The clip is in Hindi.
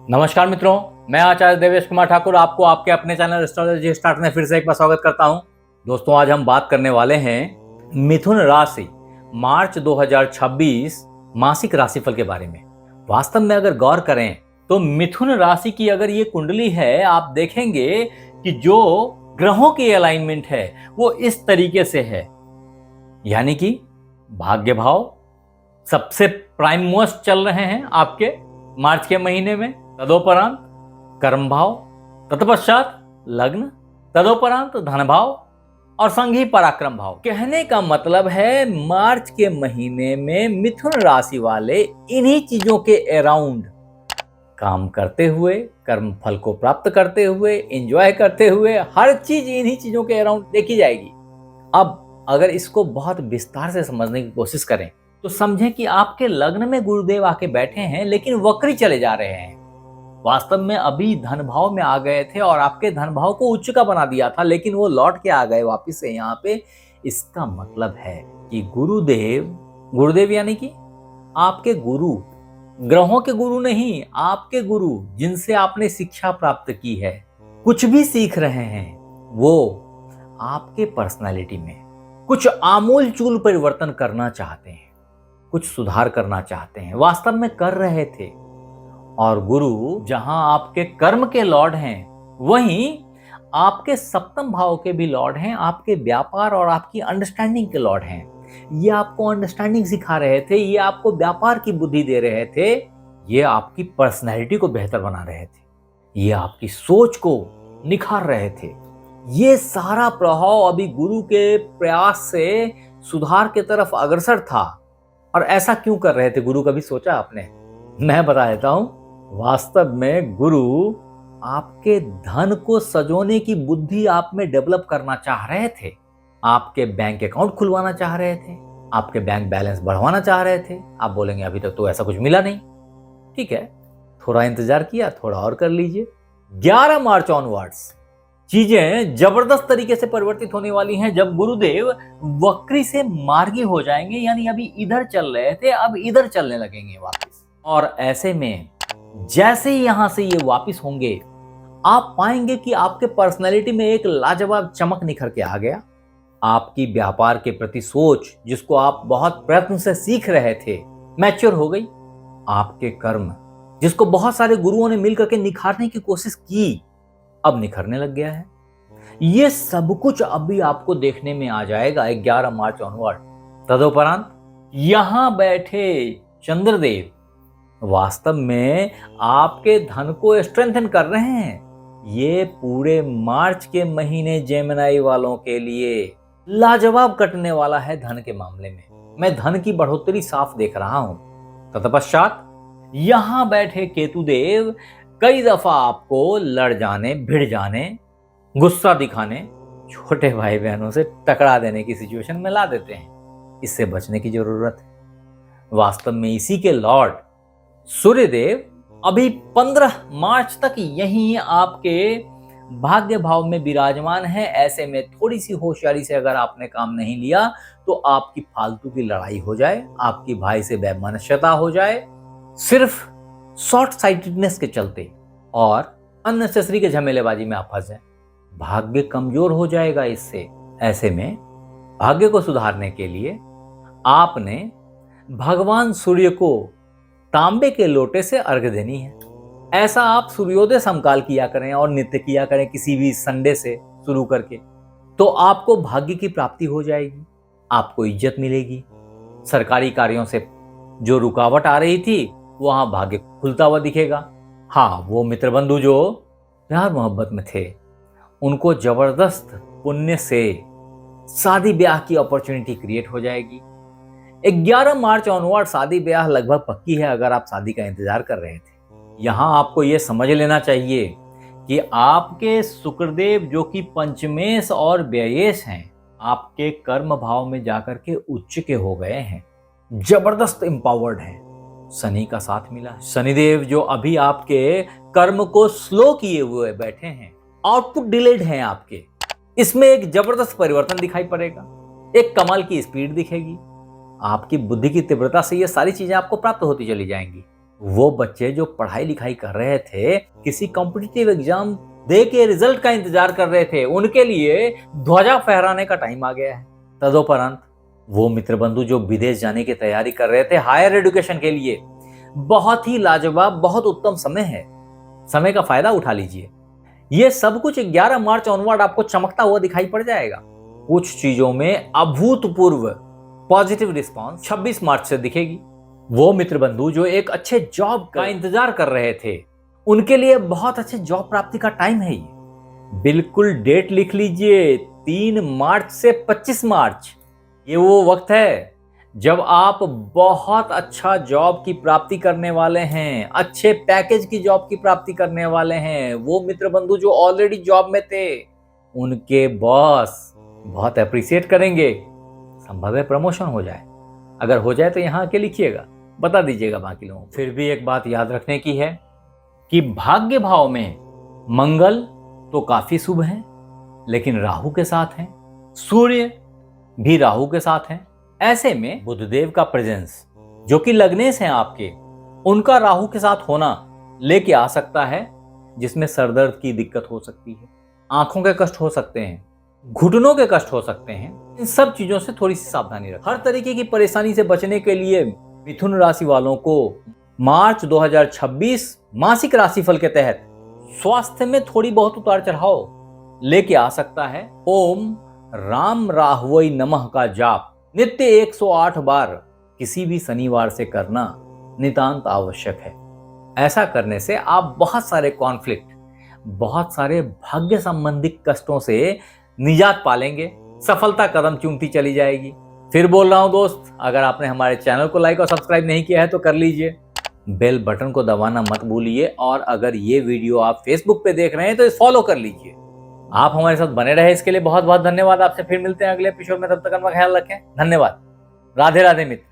नमस्कार मित्रों, मैं आचार्य देवेश कुमार ठाकुर आपको आपके अपने चैनल एस्ट्रोलॉजी स्टार्ट में फिर से एक बार स्वागत करता हूं। दोस्तों, आज हम बात करने वाले हैं मिथुन राशि मार्च 2026 मासिक राशिफल के बारे में। वास्तव में अगर गौर करें तो मिथुन राशि की अगर ये कुंडली है, आप देखेंगे कि जो ग्रहों की अलाइनमेंट है वो इस तरीके से है, यानी कि भाग्य भाव सबसे प्राइम मोस्ट चल रहे हैं आपके मार्च के महीने में, तदोपरांत कर्म भाव, तत्पश्चात लग्न, तदोपरांत धन भाव और संघी पराक्रम भाव। कहने का मतलब है मार्च के महीने में मिथुन राशि वाले इन्हीं चीजों के अराउंड काम करते हुए, कर्म फल को प्राप्त करते हुए, एंजॉय करते हुए, हर चीज इन्हीं चीजों के अराउंड देखी जाएगी। अब अगर इसको बहुत विस्तार से समझने की कोशिश करें तो समझें कि आपके लग्न में गुरुदेव आके बैठे हैं, लेकिन वक्री चले जा रहे हैं। वास्तव में अभी धन भाव में आ गए थे और आपके धन भाव को उच्च का बना दिया था, लेकिन वो लौट के आ गए वापिस से यहाँ पे। इसका मतलब है कि गुरुदेव यानी कि आपके गुरु, ग्रहों के गुरु नहीं, आपके गुरु जिनसे आपने शिक्षा प्राप्त की है, कुछ भी सीख रहे हैं, वो आपके पर्सनालिटी में कुछ आमूल चूल परिवर्तन करना चाहते हैं, कुछ सुधार करना चाहते हैं, वास्तव में कर रहे थे। और गुरु जहां आपके कर्म के लॉर्ड हैं, वहीं आपके सप्तम भाव के भी लॉर्ड हैं, आपके व्यापार और आपकी अंडरस्टैंडिंग के लॉर्ड हैं। ये आपको अंडरस्टैंडिंग सिखा रहे थे, ये आपको व्यापार की बुद्धि दे रहे थे, ये आपकी पर्सनैलिटी को बेहतर बना रहे थे, ये आपकी सोच को निखार रहे थे। ये सारा प्रभाव अभी गुरु के प्रयास से सुधार की तरफ अग्रसर था। और ऐसा क्यों कर रहे थे गुरु, कभी सोचा आपने? मैं बता देता हूं। वास्तव में गुरु आपके धन को सजोने की बुद्धि आप में डेवलप करना चाह रहे थे, आपके बैंक अकाउंट खुलवाना चाह रहे थे, आपके बैंक बैलेंस बढ़वाना चाह रहे थे। आप बोलेंगे अभी तक तो ऐसा कुछ मिला नहीं। ठीक है, थोड़ा इंतजार किया, थोड़ा और कर लीजिए। 11 मार्च ऑनवर्ड्स चीजें जबरदस्त तरीके से परिवर्तित होने वाली हैं, जब गुरुदेव वक्री से मार्गी हो जाएंगे, यानी अभी इधर चल रहे थे, अब इधर चलने लगेंगे वापस। और ऐसे में जैसे ही यहां से ये वापस होंगे, आप पाएंगे कि आपके पर्सनैलिटी में एक लाजवाब चमक निखर के आ गया। आपकी व्यापार के प्रति सोच, जिसको आप बहुत प्रयत्न से सीख रहे थे, मैच्योर हो गई। आपके कर्म, जिसको बहुत सारे गुरुओं ने मिलकर के निखारने की कोशिश की, अब निखरने लग गया है। ये सब कुछ अभी आपको देखने में आ जाएगा 11 मार्च ऑनवर्ड। तदोपरांत यहां बैठे चंद्रदेव वास्तव में आपके धन को स्ट्रेंथन कर रहे हैं। ये पूरे मार्च के महीने जेमिनी वालों के लिए लाजवाब कटने वाला है धन के मामले में। मैं धन की बढ़ोतरी साफ देख रहा हूं। तत्पश्चात यहां बैठे केतुदेव कई दफा आपको लड़ जाने, भिड़ जाने, गुस्सा दिखाने, छोटे भाई बहनों से टकरा देने की सिचुएशन में ला देते हैं। इससे बचने की जरूरत है। वास्तव में इसी के लॉर्ड सूर्यदेव अभी 15 मार्च तक यहीं आपके भाग्य भाव में विराजमान है। ऐसे में थोड़ी सी होशियारी से अगर आपने काम नहीं लिया तो आपकी फालतू की लड़ाई हो जाए, आपकी भाई से वैमनस्यता हो जाए, सिर्फ शॉर्ट साइटेडनेस के चलते, और अननेसेसरी के झमेलेबाजी में आप फंस जाए। भाग्य कमजोर हो जाएगा इससे। ऐसे में भाग्य को सुधारने के लिए आपने भगवान सूर्य को तांबे के लोटे से अर्घ्य देनी है। ऐसा आप सूर्योदय समकाल किया करें और नित्य किया करें, किसी भी संडे से शुरू करके, तो आपको भाग्य की प्राप्ति हो जाएगी, आपको इज्जत मिलेगी। सरकारी कार्यों से जो रुकावट आ रही थी, वहां भाग्य खुलता हुआ दिखेगा। हाँ, वो मित्र बंधु जो प्यार मोहब्बत में थे, उनको जबरदस्त पुण्य से शादी ब्याह की अपॉर्चुनिटी क्रिएट हो जाएगी। 11 मार्च ऑनवर्ड शादी ब्याह लगभग पक्की है, अगर आप शादी का इंतजार कर रहे थे। यहां आपको यह समझ लेना चाहिए कि आपके शुक्रदेव, जो कि पंचमेश और व्ययेश हैं, आपके कर्म भाव में जाकर के उच्च के हो गए हैं, जबरदस्त एम्पावर्ड हैं। शनि का साथ मिला है। शनिदेव जो अभी आपके कर्म को स्लो किए हुए बैठे हैं, आउटपुट डिलेड हैं आपके, इसमें एक जबरदस्त परिवर्तन दिखाई पड़ेगा, एक कमाल की स्पीड दिखेगी। आपकी बुद्धि की तीव्रता से ये सारी चीजें आपको प्राप्त होती चली जाएंगी। वो बच्चे जो पढ़ाई लिखाई कर रहे थे, किसी कॉम्पिटिटिव एग्जाम दे के रिजल्ट का इंतजार कर रहे थे, उनके लिए ध्वजा फहराने का टाइम आ गया है। तदोपरांत वो मित्र बंधु जो विदेश जाने की तैयारी कर रहे थे हायर एजुकेशन के लिए, बहुत ही लाजवाब, बहुत उत्तम समय है। समय का फायदा उठा लीजिए। ये सब कुछ 11 मार्च ऑनवर्ड आपको चमकता हुआ दिखाई पड़ जाएगा। कुछ चीजों में अभूतपूर्व पॉजिटिव रिस्पांस 26 मार्च से दिखेगी। वो मित्र बंधु जो एक अच्छे जॉब का इंतजार कर रहे थे, उनके लिए बहुत अच्छे जॉब प्राप्ति का टाइम है ये। बिल्कुल डेट लिख लीजिए, 3 मार्च से 25 मार्च। ये वो वक्त है जब आप बहुत अच्छा जॉब की प्राप्ति करने वाले हैं, अच्छे पैकेज की जॉब की प्राप्ति करने वाले हैं। वो मित्र बंधु जो ऑलरेडी जॉब में थे, उनके बॉस बहुत अप्रिशिएट करेंगे। संभव है प्रमोशन हो जाए। अगर हो जाए तो यहाँ आके लिखिएगा, बता दीजिएगा बाकी लोगों को। फिर भी एक बात याद रखने की है कि भाग्य भाव में मंगल तो काफी शुभ है, लेकिन राहु के साथ है, सूर्य भी राहु के साथ है। ऐसे में बुधदेव का प्रेजेंस जो कि लग्नेश हैं आपके, उनका राहु के साथ होना लेके आ सकता है, जिसमें सरदर्द की दिक्कत हो सकती है, आंखों के कष्ट हो सकते हैं, घुटनों के कष्ट हो सकते हैं। इन सब चीजों से थोड़ी सी सावधानी रखें। हर तरीके की परेशानी से बचने के लिए मिथुन राशि वालों को मार्च 2026 मासिक राशिफल के तहत स्वास्थ्य में थोड़ी बहुत उतार चढ़ाव लेके आ सकता है। ओम राम राहवई नमः का जाप नित्य 108 बार किसी भी शनिवार से करना नितांत आवश्यक है। ऐसा करने से आप बहुत सारे कॉन्फ्लिक्ट, बहुत सारे भाग्य संबंधित कष्टों से निजात पालेंगे। सफलता कदम चूमती चली जाएगी। फिर बोल रहा हूं दोस्त, अगर आपने हमारे चैनल को लाइक और सब्सक्राइब नहीं किया है तो कर लीजिए। बेल बटन को दबाना मत भूलिए, और अगर ये वीडियो आप फेसबुक पे देख रहे हैं तो फॉलो कर लीजिए। आप हमारे साथ बने रहे इसके लिए बहुत बहुत धन्यवाद। आपसे फिर मिलते हैं अगले एपिसोड में, तब तक अपना ख्याल रखें। धन्यवाद। राधे राधे मित्र।